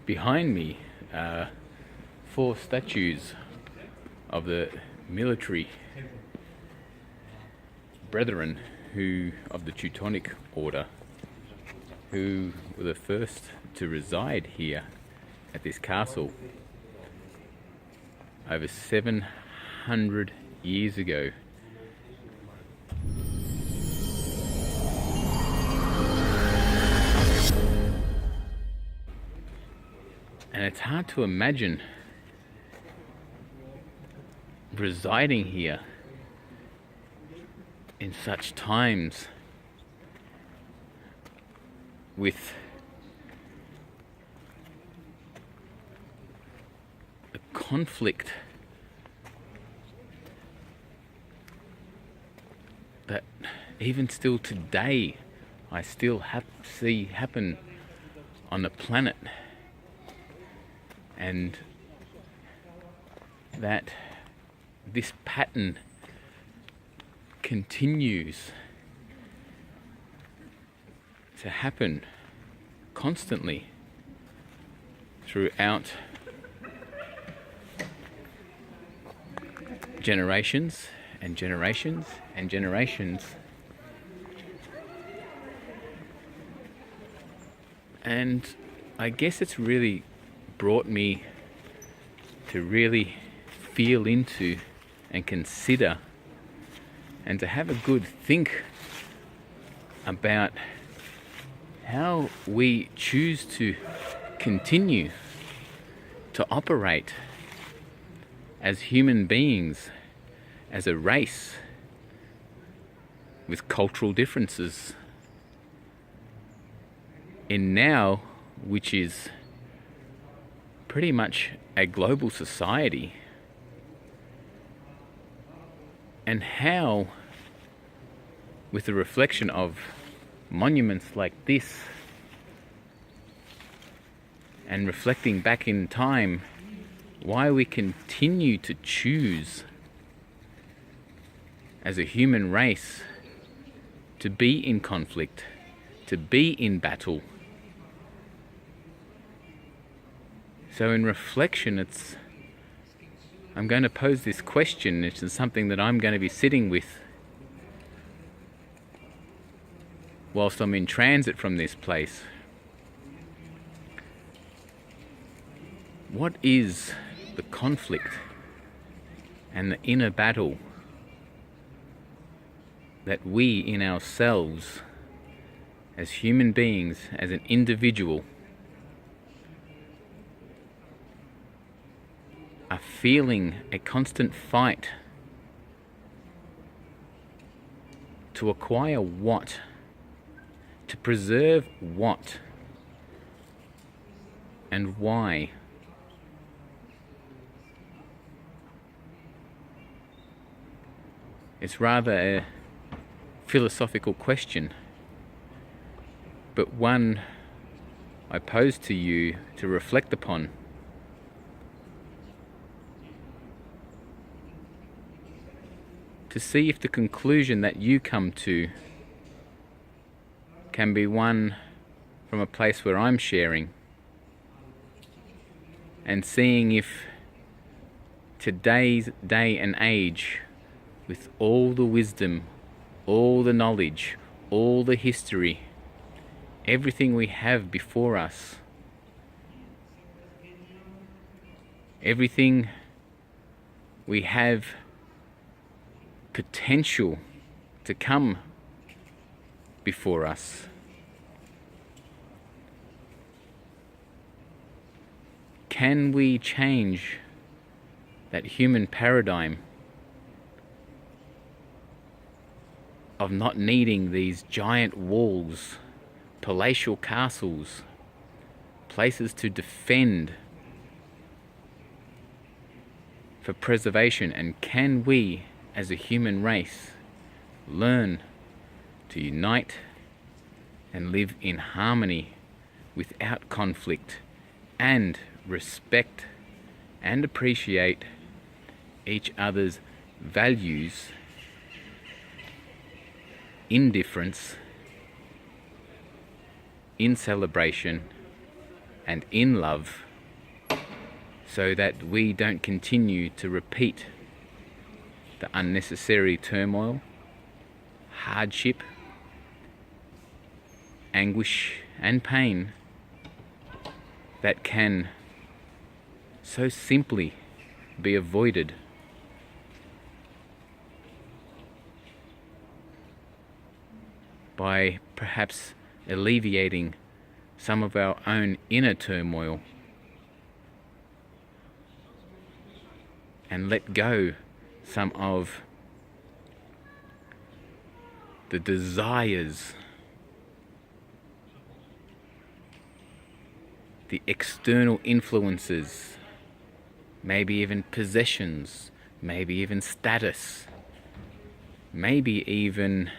Behind me are 4 statues of the military brethren of the Teutonic Order, who were the first to reside here at this castle over 700 years ago. And it's hard to imagine residing here in such times with a conflict that even still today I still see happen on the planet, and that this pattern continues to happen constantly throughout generations and generations and generations. And I guess it's really brought me to really feel into and consider and to have a good think about how we choose to continue to operate as human beings, as a race with cultural differences in now, which is pretty much a global society, and how, with the reflection of monuments like this and reflecting back in time, why we continue to choose as a human race to be in conflict, to be in battle. So in reflection, I'm going to pose this question. It's something that I'm going to be sitting with whilst I'm in transit from this place. What is the conflict and the inner battle that we in ourselves, as human beings, as an individual, are feeling a constant fight to acquire what? To preserve what? And why? It's rather a philosophical question, but one I pose to you to reflect upon. To see if the conclusion that you come to can be one from a place where I'm sharing, and seeing if today's day and age, with all the wisdom, all the knowledge, all the history, everything we have before us, everything we have potential to come before us, can we change that human paradigm of not needing these giant walls, palatial castles, places to defend for preservation? And can we, as a human race, learn to unite and live in harmony without conflict, and respect and appreciate each other's values in difference, in celebration, and in love, so that we don't continue to repeat the unnecessary turmoil, hardship, anguish and pain that can so simply be avoided by perhaps alleviating some of our own inner turmoil and let go some of the desires, the external influences, maybe even possessions, maybe even status, maybe even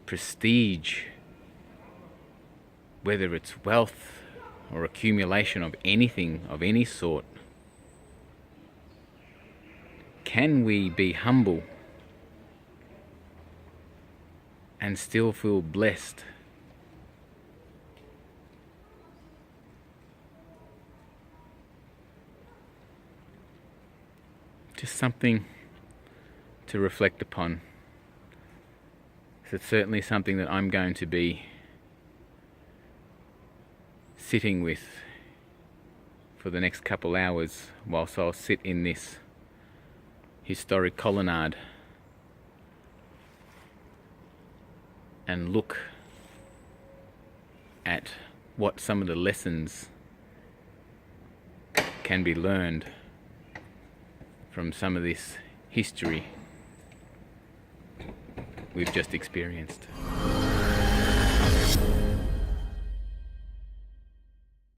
prestige, whether it's wealth or accumulation of anything of any sort. Can we be humble and still feel blessed? Just something to reflect upon. It's certainly something that I'm going to be sitting with for the next couple hours whilst I'll sit in this historic colonnade and look at what some of the lessons can be learned from some of this history we've just experienced.